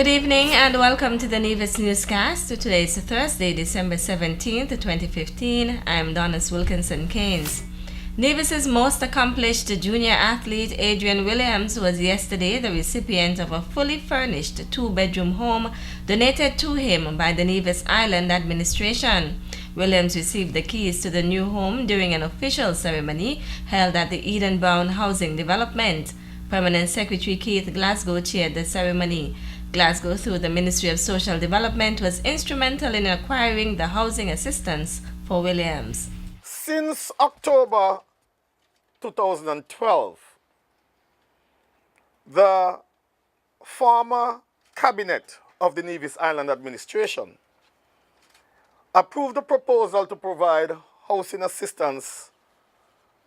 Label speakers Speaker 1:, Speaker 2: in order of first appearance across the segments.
Speaker 1: Good evening and welcome to the Nevis Newscast. Today is Thursday, December 17th, 2015. I'm Donis Wilkinson Keynes. Nevis's most accomplished junior athlete, Adrian Williams, was yesterday the recipient of a fully furnished two-bedroom home donated to him by the Nevis Island administration. Williams received the keys to the new home during an official ceremony held at the Eden-bound Housing Development. Permanent Secretary Keith Glasgow chaired the ceremony. Glasgow, through the Ministry of Social Development, was instrumental in acquiring the housing assistance for Williams.
Speaker 2: Since October 2012, the former cabinet of the Nevis Island administration approved a proposal to provide housing assistance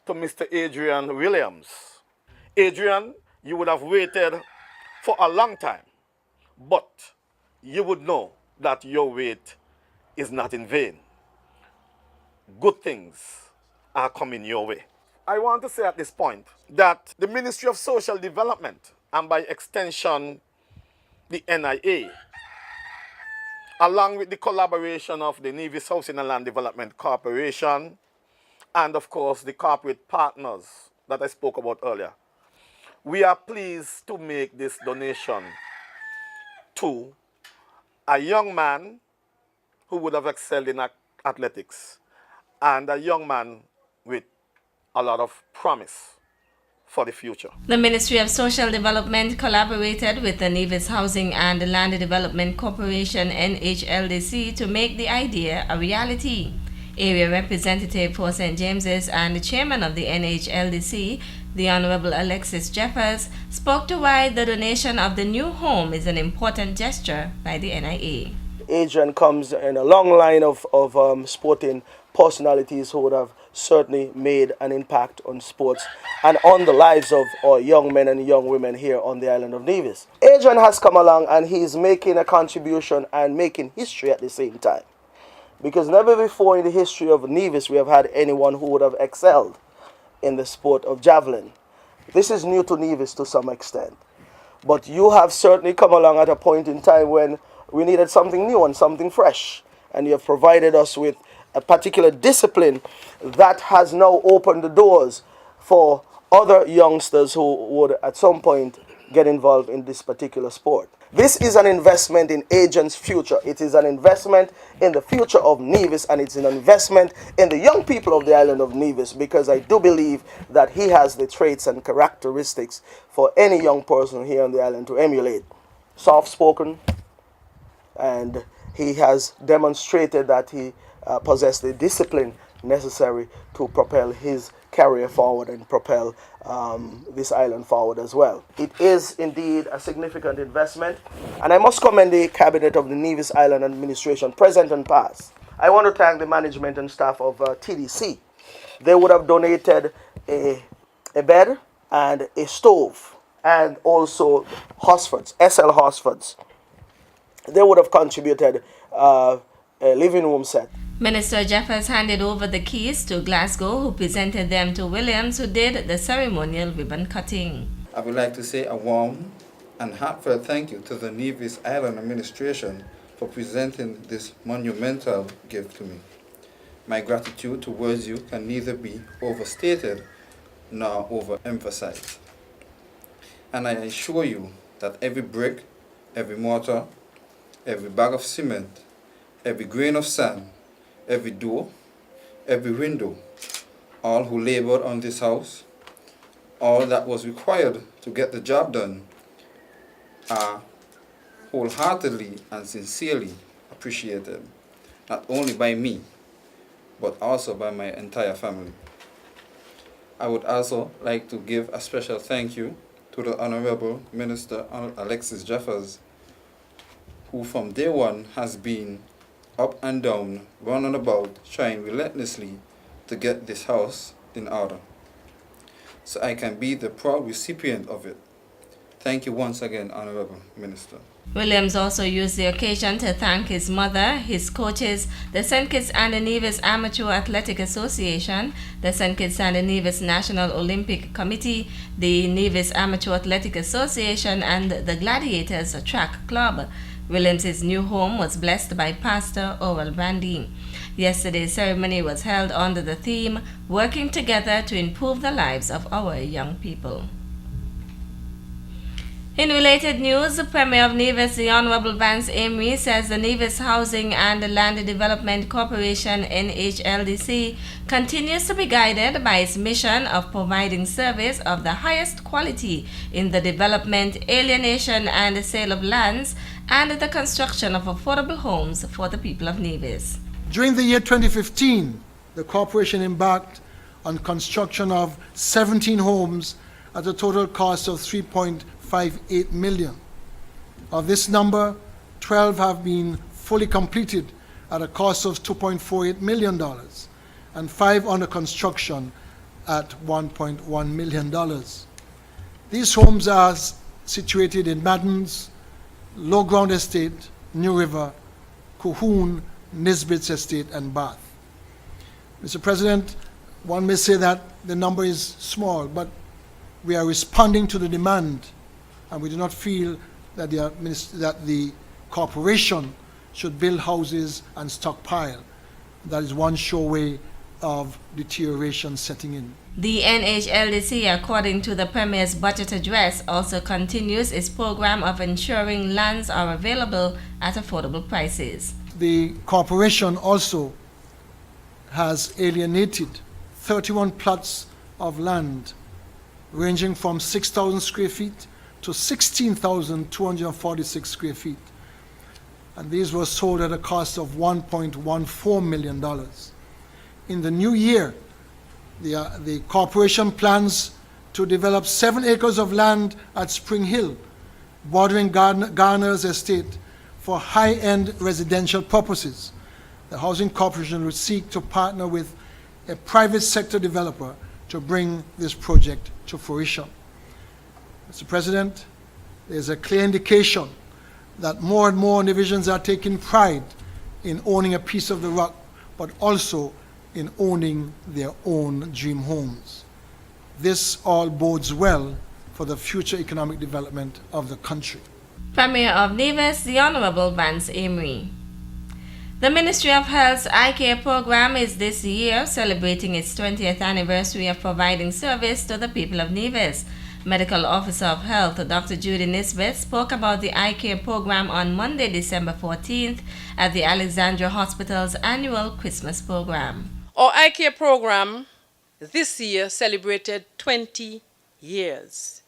Speaker 2: to Mr. Adrian Williams. Adrian, you would have waited for a long time, but you would know that your wait is not in vain. Good things are coming your way. I want to say at this point that the Ministry of Social Development, and by extension the NIA, along with the collaboration of the Nevis Housing and Land Development Corporation, and of course the corporate partners that I spoke about earlier, we are pleased to make this donation to a young man who would have excelled in athletics and a young man with a lot of promise for the future.
Speaker 1: The Ministry of Social Development collaborated with the Nevis Housing and Land Development Corporation NHLDC to make the idea a reality. Area Representative for St. James's and the Chairman of the NHLDC, the Honorable Alexis Jeffers, spoke to why the donation of the new home is an important gesture by the NIA.
Speaker 3: Adrian comes in a long line of sporting personalities who would have certainly made an impact on sports and on the lives of our young men and young women here on the island of Nevis. Adrian has come along and he's making a contribution and making history at the same time. Because never before in the history of Nevis we have had anyone who would have excelled in the sport of javelin. This is new to Nevis to some extent. But you have certainly come along at a point in time when we needed something new and something fresh. And you have provided us with a particular discipline that has now opened the doors for other youngsters who would at some point get involved in this particular sport. This is an investment in Adrian's future. It is an investment in the future of Nevis, and it's an investment in the young people of the island of Nevis, because I do believe that he has the traits and characteristics for any young person here on the island to emulate. Soft-spoken, and he has demonstrated that he possessed the discipline necessary to propel his career forward and propel this island forward as well. It is indeed a significant investment, and I must commend the cabinet of the Nevis Island administration, present and past. I want to thank the management and staff of TDC. They would have donated a bed and a stove, and also Hosfords, SL Hosfords. They would have contributed a living room set.
Speaker 1: Minister Jeffers handed over the keys to Glasgow, who presented them to Williams, who did the ceremonial ribbon cutting.
Speaker 4: I would like to say a warm and heartfelt thank you to the Nevis Island administration for presenting this monumental gift to me. My gratitude towards you can neither be overstated nor overemphasized. And I assure you that every brick, every mortar, every bag of cement, every grain of sand, every door, every window, all who labored on this house, all that was required to get the job done, are wholeheartedly and sincerely appreciated, not only by me, but also by my entire family. I would also like to give a special thank you to the Honorable Minister Alexis Jeffers, who from day one has been up and down, running about, trying relentlessly to get this house in order, so I can be the proud recipient of it. Thank you once again, Honorable Minister.
Speaker 1: Williams also used the occasion to thank his mother, his coaches, the St. Kitts and Nevis Amateur Athletic Association, the St. Kitts and Nevis National Olympic Committee, the Nevis Amateur Athletic Association, and the Gladiators Track Club. Williams' new home was blessed by Pastor Orwell Brandy. Yesterday's ceremony was held under the theme, Working Together to Improve the Lives of Our Young People. In related news, the Premier of Nevis, the Honorable Vance Amory, says the Nevis Housing and Land Development Corporation NHLDC continues to be guided by its mission of providing service of the highest quality in the development, alienation, and sale of lands and the construction of affordable homes for the people of Nevis.
Speaker 5: During the year 2015, the corporation embarked on construction of 17 homes at a total cost of $3.58 million. Of this number, 12 have been fully completed at a cost of $2.48 million, and 5 under construction at $1.1 million. These homes are situated in Maddens, Low Ground Estate, New River, Cohoon, Nisbet's Estate, and Bath. Mr. President, one may say that the number is small, but we are responding to the demand, and we do not feel that the corporation should build houses and stockpile. That is one sure way of deterioration setting in.
Speaker 1: The NHLDC, according to the Premier's budget address, also continues its program of ensuring lands are available at affordable prices.
Speaker 5: The corporation also has alienated 31 plots of land ranging from 6,000 square feet to 16,246 square feet. And these were sold at a cost of $1.14 million. In the new year, the corporation plans to develop 7 acres of land at Spring Hill, bordering Garner's estate, for high-end residential purposes. The Housing Corporation will seek to partner with a private sector developer to bring this project to fruition. Mr. President, there's a clear indication that more and more divisions are taking pride in owning a piece of the rock, but also in owning their own dream homes. This all bodes well for the future economic development of the country.
Speaker 1: Premier of Nevis, the Honorable Vance Amory. The Ministry of Health's Eye Care program is this year celebrating its 20th anniversary of providing service to the people of Nevis. Medical Officer of Health, Dr. Judy Nisbet, spoke about the Eye Care program on Monday, December 14th at the Alexandra Hospital's annual Christmas program.
Speaker 6: Our Eye Care program this year celebrated 20 years.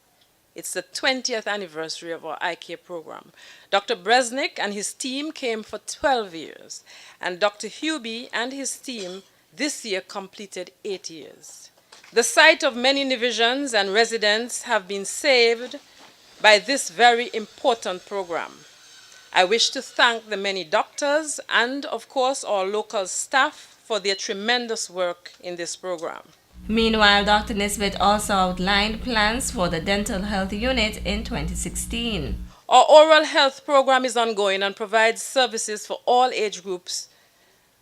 Speaker 6: It's the 20th anniversary of our Eye Care program. Dr. Bresnik and his team came for 12 years, and Dr. Hubie and his team this year completed 8 years. The sight of many Nevisians and residents have been saved by this very important program. I wish to thank the many doctors and, of course, our local staff for their tremendous work in this program.
Speaker 1: Meanwhile, Dr. Nisbet also outlined plans for the dental health unit in 2016.
Speaker 6: Our oral health program is ongoing and provides services for all age groups,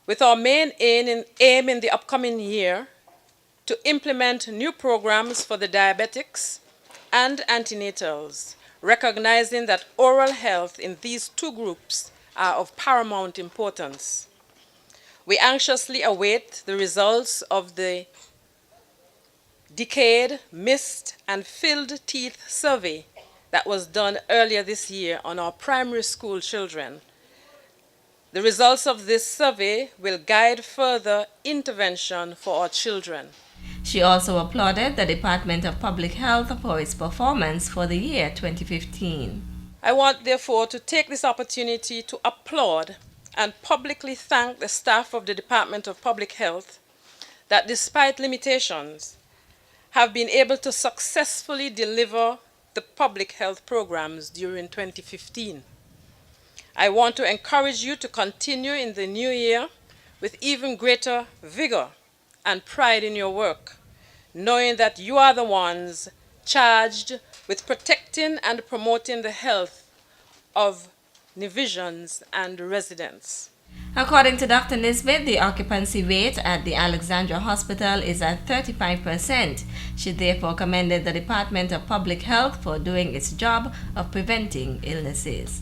Speaker 6: with our main aim in the upcoming year to implement new programs for the diabetics and antenatals, recognizing that oral health in these two groups are of paramount importance. We anxiously await the results of the decayed, missed, and filled teeth survey that was done earlier this year on our primary school children. The results of this survey will guide further intervention for our children.
Speaker 1: She also applauded the Department of Public Health for its performance for the year 2015.
Speaker 6: I want, therefore, to take this opportunity to applaud and publicly thank the staff of the Department of Public Health that, despite limitations, have been able to successfully deliver the public health programs during 2015. I want to encourage you to continue in the new year with even greater vigor and pride in your work, knowing that you are the ones charged with protecting and promoting the health of Nevisians and residents.
Speaker 1: According to Dr. Nisbet, the occupancy rate at the Alexandra Hospital is at 35%. She therefore commended the Department of Public Health for doing its job of preventing illnesses.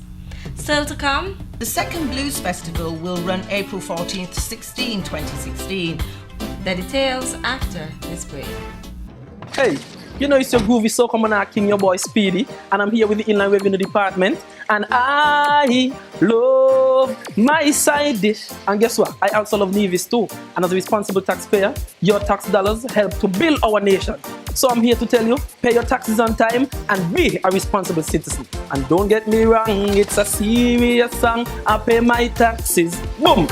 Speaker 1: Still to come,
Speaker 7: The second Blues Festival will run April 14th to 16, 2016.
Speaker 1: the details after this break.
Speaker 8: Hey, you know it's your groovy so come on king, your boy Speedy, and I'm here with the Inland Revenue Department, and I love my side dish. And guess what? I also love Nevis too. And as a responsible taxpayer, your tax dollars help to build our nation. So I'm here to tell you, pay your taxes on time and be a responsible citizen. And don't get me wrong, it's a serious song. I pay my taxes. Boom!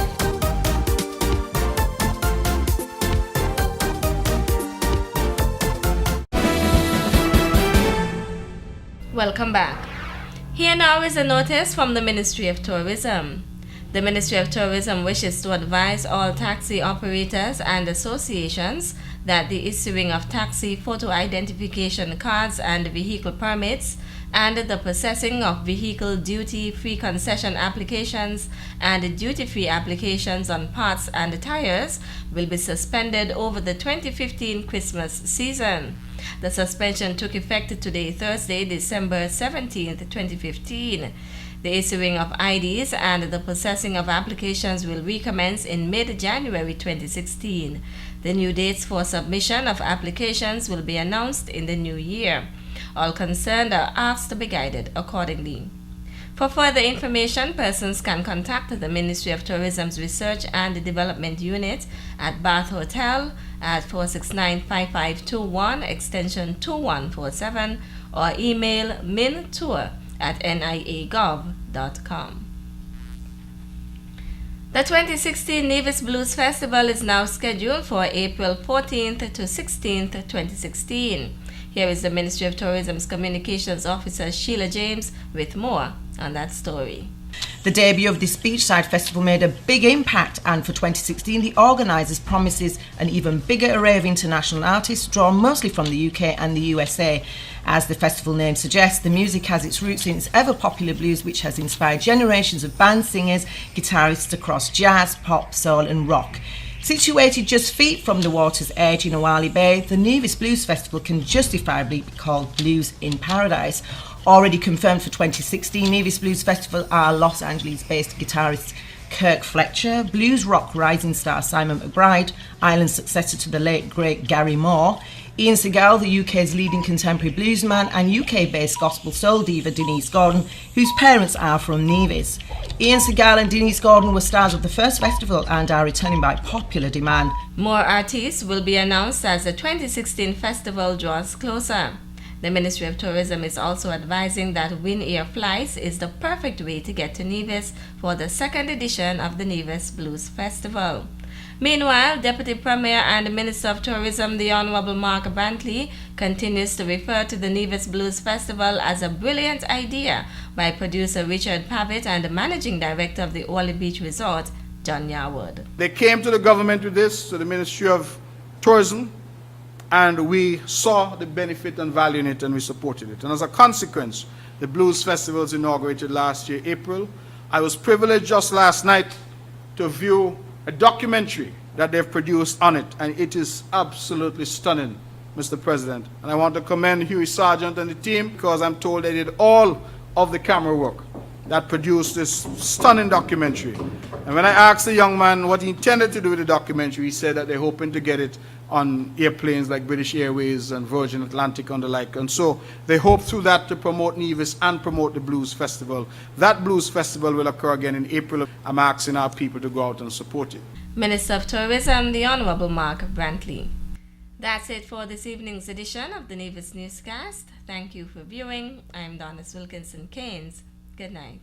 Speaker 1: Welcome back. Here now is a notice from the Ministry of Tourism. The Ministry of Tourism wishes to advise all taxi operators and associations that the issuing of taxi photo identification cards and vehicle permits and the processing of vehicle duty-free concession applications and duty-free applications on parts and tires will be suspended over the 2015 Christmas season. The suspension took effect today, Thursday, December 17, 2015. The issuing of IDs and the processing of applications will recommence in mid-January 2016. The new dates for submission of applications will be announced in the new year. All concerned are asked to be guided accordingly. For further information, persons can contact the Ministry of Tourism's Research and Development Unit at Bath Hotel at 469-5521 extension 2147 or email mintour@niagov.com. The 2016 Nevis Blues Festival is now scheduled for April 14th to 16th, 2016. Here is the Ministry of Tourism's Communications Officer Sheila James with more on that story.
Speaker 7: The debut of this beachside festival made a big impact, and for 2016 the organisers promises an even bigger array of international artists drawn mostly from the UK and the USA. As the festival name suggests, the music has its roots in its ever popular blues, which has inspired generations of band singers, guitarists across jazz, pop, soul and rock. Situated just feet from the water's edge in Owali Bay, the Nevis Blues Festival can justifiably be called Blues in Paradise. Already confirmed for 2016, Nevis Blues Festival are Los Angeles-based guitarist Kirk Fletcher, blues rock rising star Simon McBride, Ireland's successor to the late great Gary Moore, Ian Segal, the UK's leading contemporary bluesman, and UK-based gospel soul diva Denise Gordon, whose parents are from Nevis. Ian Segal and Denise Gordon were stars of the first festival and are returning by popular demand.
Speaker 1: More artists will be announced as the 2016 festival draws closer. The Ministry of Tourism is also advising that Win Air flights is the perfect way to get to Nevis for the second edition of the Nevis Blues Festival. Meanwhile, Deputy Premier and Minister of Tourism, the Honourable Mark Brantley, continues to refer to the Nevis Blues Festival as a brilliant idea by producer Richard Pavitt and the Managing Director of the Orly Beach Resort, John Yarwood.
Speaker 9: They came to the government with this, to the Ministry of Tourism, and we saw the benefit and value in it, and we supported it. And as a consequence, the Blues Festival was inaugurated last year, April. I was privileged just last night to view a documentary that they've produced on it, and it is absolutely stunning, Mr. President. And I want to commend Huey Sargent and the team, because I'm told they did all of the camera work that produced this stunning documentary. And when I asked the young man what he intended to do with the documentary, he said that they're hoping to get it on airplanes like British Airways and Virgin Atlantic and the like. And so they hope through that to promote Nevis and promote the Blues Festival. That Blues Festival will occur again in April. I'm asking our people to go out and support it.
Speaker 1: Minister of Tourism, the Honourable Mark Brantley. That's it for this evening's edition of the Nevis Newscast. Thank you for viewing. I'm Donis Wilkinson Keynes. Good night.